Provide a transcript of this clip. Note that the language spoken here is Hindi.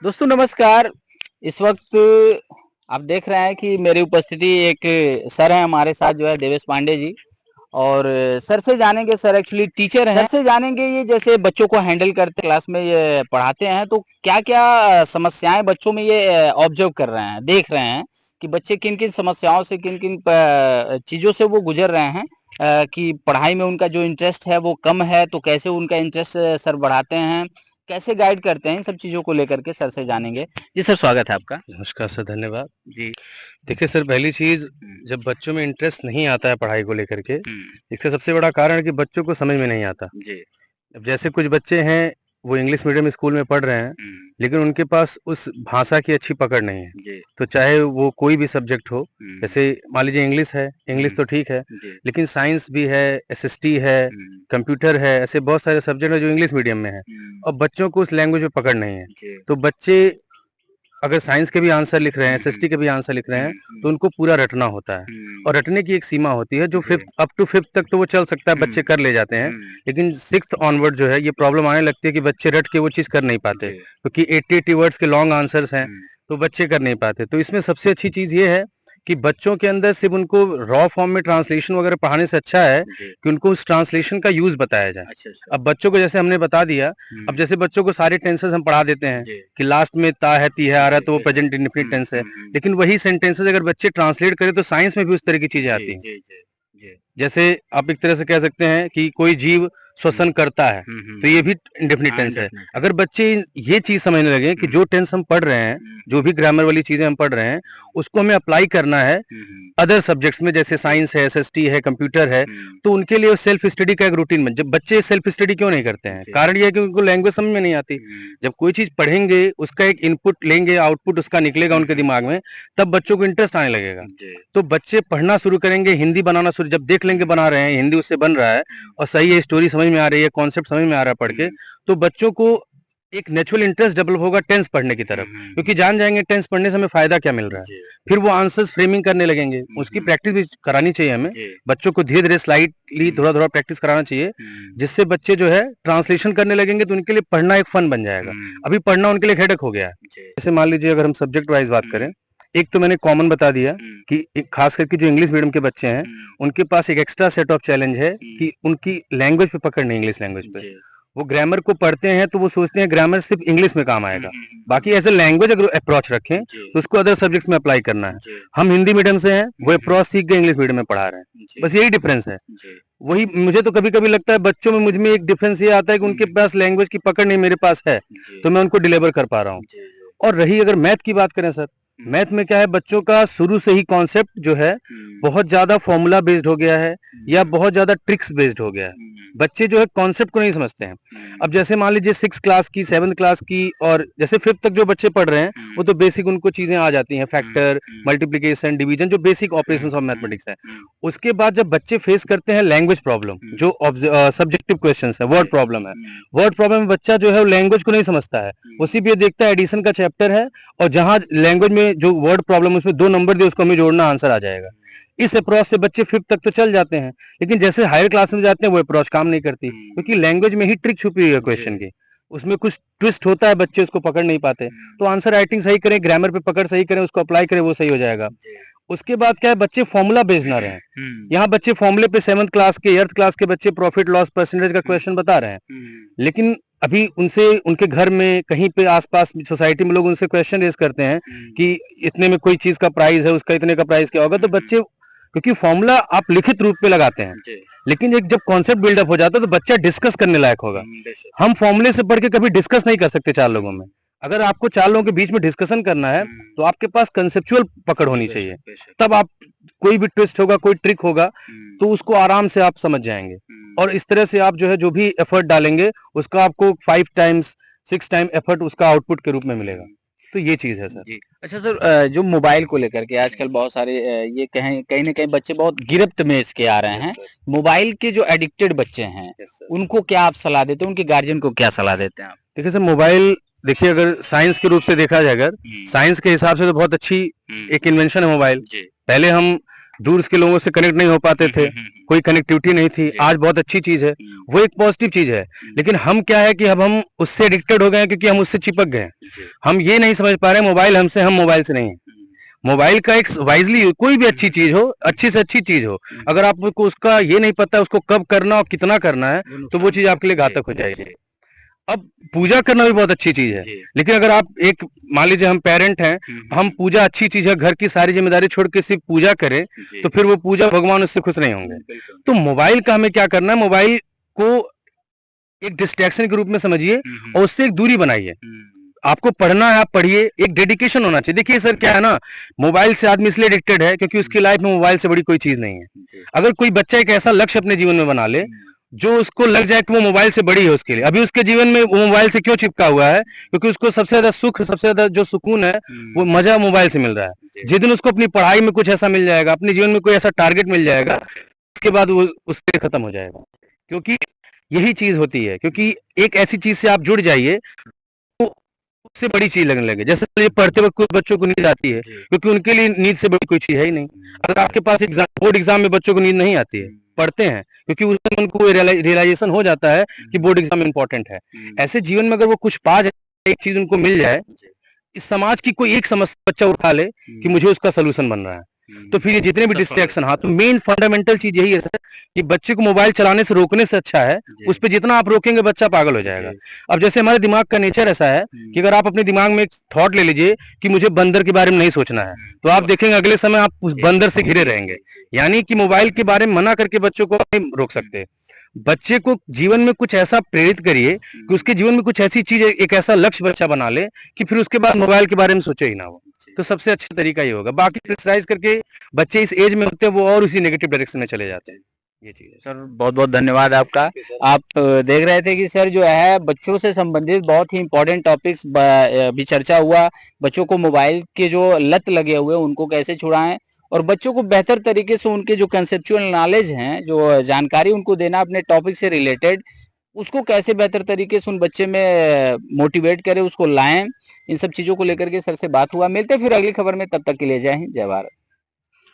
दोस्तों नमस्कार। इस वक्त आप देख रहे हैं कि मेरी उपस्थिति एक सर है हमारे साथ जो है देवेश पांडे जी। और सर से जानेंगे, सर एक्चुअली टीचर हैं, सर से जानेंगे ये जैसे बच्चों को हैंडल करते क्लास में ये पढ़ाते हैं तो क्या क्या समस्याएं बच्चों में ये ऑब्जर्व कर रहे हैं, देख रहे हैं कि बच्चे किन किन समस्याओं से किन किन चीज़ों से वो गुजर रहे हैं। कि पढ़ाई में उनका जो इंटरेस्ट है वो कम है तो कैसे उनका इंटरेस्ट सर बढ़ाते हैं, कैसे गाइड करते हैं, इन सब चीज़ों को लेकर के सर से जानेंगे। जी सर, स्वागत है आपका। नमस्कार सर, धन्यवाद। जी। देखिए सर, पहली चीज़, जब बच्चों में इंटरेस्ट नहीं आता है पढ़ाई को लेकर के, इसका सबसे बड़ा कारण है कि बच्चों को समझ में नहीं आता। जी। अब जैसे कुछ बच्चे हैं, वो इंग्लिश मीडियम स्कूल में पढ़ रहे हैं, लेकिन उनके पास उस भाषा की अच्छी पकड़ नहीं है। जी। तो चाहे वो कोई भी सब्जेक्ट हो, जैसे मान लीजिए इंग्लिश है, इंग्लिश तो ठीक है, जी। लेकिन साइंस भी है, एसएसटी है, कंप्यूटर है, ऐसे बहुत सारे सब्जेक्ट हैं जो इंग्लिश मीडियम में है और बच्चों को उस लैंग्वेज में पकड़ नहीं है। जी। तो बच्चे अगर साइंस के भी आंसर लिख रहे हैं, एसएसटी के भी आंसर लिख रहे हैं, तो उनको पूरा रटना होता है और रटने की एक सीमा होती है जो जी। 5th अप टू 5th तक तो वो चल सकता है, बच्चे कर ले जाते हैं, लेकिन 6th ऑनवर्ड जो है ये प्रॉब्लम आने लगती है कि बच्चे रट के वो चीज़ कर नहीं पाते, जी। क्योंकि 80-80 वर्ड्स के लॉन्ग आंसर्स हैं, तो बच्चे कर नहीं पाते। तो इसमें सबसे अच्छी चीज़ ये है कि बच्चों के अंदर सिर्फ उनको रॉ फॉर्म में ट्रांसलेशन वगैरह पढ़ाने से अच्छा है कि उनको उस ट्रांसलेशन का यूज़ बताया जाए। अच्छा, अच्छा। अब बच्चों को जैसे हमने बता दिया, अब जैसे बच्चों को सारे टेंसेस हम पढ़ा देते हैं जी। कि लास्ट में ता है, ती है, आ रहा है, तो वो बेशक। प्रेजेंट इंडेफिनिट टेंस है। लेकिन वही सेंटेंसेस अगर बच्चे ट्रांसलेट करें तो साइंस में भी उस तरह की चीज़ें आती जी, हैं। जी, जी, जी। जैसे आप एक तरह से कह सकते हैं कि कोई जीव श्वसन करता है, तो ये भी इंडेफिनिट हाँ, टेंस है। इंडेफिनिट है। अगर बच्चे ये चीज़ समझने लगे कि जो टेंस हम पढ़ रहे हैं, जो भी ग्रामर वाली चीज़ें हम पढ़ रहे हैं, उसको हमें अप्लाई करना है अदर सब्जेक्ट्स में, जैसे साइंस है, एसएसटी है, कंप्यूटर है, तो उनके लिए सेल्फ स्टडी का एक रूटीन बन। जब बच्चे सेल्फ स्टडी क्यों नहीं करते हैं? कारण ये है कि उनको लैंग्वेज समझ में नहीं आती। जब कोई चीज़ पढ़ेंगे, उसका एक इनपुट लेंगे, आउटपुट उसका निकलेगा उनके दिमाग में, तब बच्चों को इंटरेस्ट आने लगेगा। तो बच्चे पढ़ना शुरू करेंगे, हिंदी बनाना शुरू, जब देख लेंगे बना रहे हैं, हिंदी उससे बन रहा है और सही है, स्टोरी समझ में आ रही है, कॉन्सेप्ट समझ में आ रहा है पढ़ के, तो बच्चों को एक नेचुरल इंटरेस्ट डेवलप होगा टेंस पढ़ने की तरफ, क्योंकि जान जाएंगे टेंस पढ़ने से हमें फायदा क्या मिल रहा है। फिर वो आंसर्स फ्रेमिंग करने लगेंगे, उसकी प्रैक्टिस भी करानी चाहिए हमें। बच्चों को धीरे धीरे स्लाइडली थोड़ा थोड़ा प्रैक्टिस कराना चाहिए, जिससे बच्चे जो है ट्रांसलेशन करने लगेंगे तो उनके लिए पढ़ना एक फन बन जाएगा। अभी पढ़ना उनके लिए हेडेक हो गया है। जैसे मान लीजिए अगर हम सब्जेक्ट वाइज बात करें, एक तो मैंने कॉमन बता दिया कि एक खास करके जो इंग्लिश मीडियम के बच्चे हैं, उनके पास एक एक्स्ट्रा सेट ऑफ चैलेंज है कि उनकी लैंग्वेज पे पकड़ नहीं, इंग्लिश लैंग्वेज पे। वो ग्रामर को पढ़ते हैं तो वो सोचते हैं ग्रामर सिर्फ इंग्लिश में काम आएगा, बाकी एज ए लैंग्वेज अगर अप्रोच रखें तो उसको अदर सब्जेक्ट्स में अप्लाई करना है। हम हिंदी मीडियम से हैं, वो अप्रोच सीख के इंग्लिश मीडियम में पढ़ा रहे हैं, बस यही डिफरेंस है। वही मुझे तो कभी कभी लगता है बच्चों में मुझ में एक डिफरेंस ये आता है कि उनके पास लैंग्वेज की पकड़ नहीं, मेरे पास है, तो मैं उनको डिलीवर कर पा रहा हूँ। और रही अगर मैथ की बात करें सर, मैथ में क्या है, बच्चों का शुरू से ही कॉन्सेप्ट जो है बहुत ज्यादा फॉर्मूला बेस्ड हो गया है या बहुत ज्यादा ट्रिक्स बेस्ड हो गया है। बच्चे जो है कॉन्सेप्ट को नहीं समझते हैं। अब जैसे मान लीजिए 6 क्लास की, 7 क्लास की और जैसे 5th तक जो बच्चे पढ़ रहे हैं, वो तो बेसिक उनको चीजें आ जाती हैं, फैक्टर, मल्टीप्लिकेशन, डिवीजन, जो बेसिक ऑपरेशंस ऑफ मैथमेटिक्स है। उसके बाद जब बच्चे फेस करते हैं लैंग्वेज प्रॉब्लम, जो सब्जेक्टिव क्वेश्चंस है, वर्ड प्रॉब्लम है, वर्ड प्रॉब्लम में बच्चा जो है लैंग्वेज को नहीं समझता है, वो सिर्फ ये देखता है एडिशन का चैप्टर है और जहां लैंग्वेज में जो वर्ड प्रॉब्लम उसमें 2 नंबर दिए, उसको हमें जोड़ना, आंसर आ जाएगा। इस अप्रोच से बच्चे 5th तक तो चल जाते हैं, लेकिन जैसे हायर क्लास में जाते हैं वो अप्रोच काम नहीं करती, क्योंकि लैंग्वेज में ही ट्रिक छुपी हुई है क्वेश्चन की, उसमें कुछ ट्विस्ट होता है, बच्चे उसको पकड़ नहीं पाते। तो आंसर राइटिंग सही करें, ग्रामर पे पकड़ सही करें, उसको अप्लाई करें, वो सही हो जाएगा। उसके बाद क्या है, बच्चे फॉर्मूला बेस्ड ना रहे। यहाँ बच्चे फॉर्मूले पे 7th क्लास के, 8th क्लास के बच्चे प्रॉफिट लॉस परसेंटेज का क्वेश्चन बता रहे हैं, लेकिन अभी उनसे उनके घर में कहीं पे आसपास सोसाइटी में लोग उनसे क्वेश्चन रेज करते हैं कि इतने में कोई चीज का प्राइस है, उसका इतने का प्राइस क्या होगा, तो बच्चे, क्योंकि फॉर्मूला आप लिखित रूप पे लगाते हैं, लेकिन एक जब कॉन्सेप्ट बिल्डअप हो जाता है तो बच्चा डिस्कस करने लायक होगा। हम फॉर्मूले से पढ़ के कभी डिस्कस नहीं कर सकते 4 लोगों में। अगर आपको 4 लोगों के बीच में डिस्कशन करना है तो आपके पास कंसेप्चुअल पकड़ होनी चाहिए, तब आप कोई भी ट्विस्ट होगा, कोई ट्रिक होगा, तो उसको आराम से आप समझ जाएंगे। और इस तरह से आप जो है जो भी एफर्ट डालेंगे उसका आपको 5 टाइम्स 6 टाइम एफर्ट उसका आउटपुट के रूप में मिलेगा। तो ये चीज है सर जी। अच्छा सर, जो मोबाइल को लेकर के आजकल बहुत सारे ये कहें कहीं ना कहीं बच्चे बहुत गिरफ्त में इसके आ रहे हैं। मोबाइल के जो एडिक्टेड बच्चे हैं उनको क्या आप सलाह देते हैं, उनके गार्जियन को क्या सलाह देते हैं आप? देखिए सर, मोबाइल, देखिए अगर साइंस के रूप से देखा जाए, अगर साइंस के हिसाब से तो बहुत अच्छी एक इन्वेंशन है मोबाइल। पहले हम दूर के लोगों से कनेक्ट नहीं हो पाते थे, कोई कनेक्टिविटी नहीं थी, आज बहुत अच्छी चीज है, वो एक पॉजिटिव चीज है। लेकिन हम क्या है कि अब हम उससे एडिक्टेड हो गए हैं, क्योंकि हम उससे चिपक गए हैं। हम ये नहीं समझ पा रहे हैं मोबाइल हमसे, हम मोबाइल से नहीं है। मोबाइल का एक वाइजली, कोई भी अच्छी चीज हो, अच्छी से अच्छी चीज हो, अगर आपको उसका ये नहीं पता उसको कब करना और कितना करना है, तो वो चीज आपके लिए घातक हो जाएगी। अब पूजा करना भी बहुत अच्छी चीज है, लेकिन अगर आप एक, मान लीजिए हम पेरेंट हैं, हम पूजा अच्छी चीज है, घर की सारी जिम्मेदारी छोड़ के सिर्फ पूजा करें, तो फिर वो पूजा भगवान उससे खुश नहीं होंगे। तो मोबाइल का हमें क्या करना है, मोबाइल को एक डिस्ट्रैक्शन के रूप में समझिए और उससे एक दूरी बनाइए। आपको पढ़ना है, आप पढ़िए, एक डेडिकेशन होना चाहिए। देखिए सर, क्या है ना, मोबाइल से आदमी इसलिए एडिक्टेड है क्योंकि उसकी लाइफ में मोबाइल से बड़ी कोई चीज नहीं है। अगर कोई बच्चा एक ऐसा लक्ष्य अपने जीवन में बना ले जो उसको लग जाए कि वो मोबाइल से बड़ी है उसके लिए, अभी उसके जीवन में वो मोबाइल से क्यों चिपका हुआ है, क्योंकि उसको सबसे ज्यादा सुख, सबसे ज्यादा जो सुकून है, वो मजा मोबाइल से मिल रहा है। जिस दिन उसको अपनी पढ़ाई में कुछ ऐसा मिल जाएगा, अपने जीवन में कोई ऐसा टारगेट मिल जाएगा, उसके बाद वो उससे खत्म हो जाएगा। क्योंकि यही चीज होती है, क्योंकि एक ऐसी चीज से आप जुड़ जाइए तो उससे बड़ी चीज लगने लगे। जैसे ये पढ़ते वक्त कुछ बच्चों को नींद आती है, क्योंकि उनके लिए नींद से बड़ी कोई चीज है ही नहीं। अगर आपके पास एग्जाम, बोर्ड एग्जाम में बच्चों को नींद नहीं आती है, पढ़ते हैं, क्योंकि उस समय उनको रियलाइजेशन हो जाता है कि बोर्ड एग्जाम इंपॉर्टेंट है। ऐसे जीवन में अगर वो कुछ पा जाए, एक चीज उनको मिल जाए, इस समाज की कोई एक समस्या बच्चा उठा ले कि मुझे उसका सोल्यूशन बन रहा है, तो फिर ये जितने भी डिस्ट्रैक्शन, हाँ, तो मेन फंडामेंटल चीज यही है सर कि बच्चे को मोबाइल चलाने से रोकने से अच्छा है उस पर जितना आप रोकेंगे बच्चा पागल हो जाएगा। अब जैसे हमारे दिमाग का नेचर ऐसा है कि अगर आप अपने दिमाग में एक थॉट ले लीजिए कि मुझे बंदर के बारे में नहीं सोचना है, तो आप देखेंगे अगले समय आप उस बंदर से घिरे रहेंगे। यानी कि मोबाइल के बारे में मना करके बच्चों को नहीं रोक सकते। बच्चे को जीवन में कुछ ऐसा प्रेरित करिए कि उसके जीवन में कुछ ऐसी चीज, एक ऐसा लक्ष्य बच्चा बना ले कि फिर उसके बाद मोबाइल के बारे में सोचे ही ना वो। तो सबसे अच्छा तरीका ये होगा। बाकी प्रेशराइज करके बच्चे इस एज में होते हैं वो और उसी नेगेटिव डायरेक्शन में चले जाते हैं। ये चीज है। सर बहुत बहुत धन्यवाद आपका। आप देख रहे थे कि सर जो है बच्चों से संबंधित बहुत ही इंपॉर्टेंट टॉपिक्स भी चर्चा हुआ। बच्चों को मोबाइल के जो लत लगे हुए उनको कैसे छुड़ाएं और बच्चों को बेहतर तरीके से उनके जो कंसेप्चुअल नॉलेज हैं, जो जानकारी उनको देना अपने टॉपिक से रिलेटेड, उसको कैसे बेहतर तरीके से उन बच्चे में मोटिवेट करें, उसको लाएं। इन सब चीजों को लेकर के सर से बात हुआ। मिलते हैं फिर अगली खबर में, तब तक के लिए जय हिंद, जय भारत।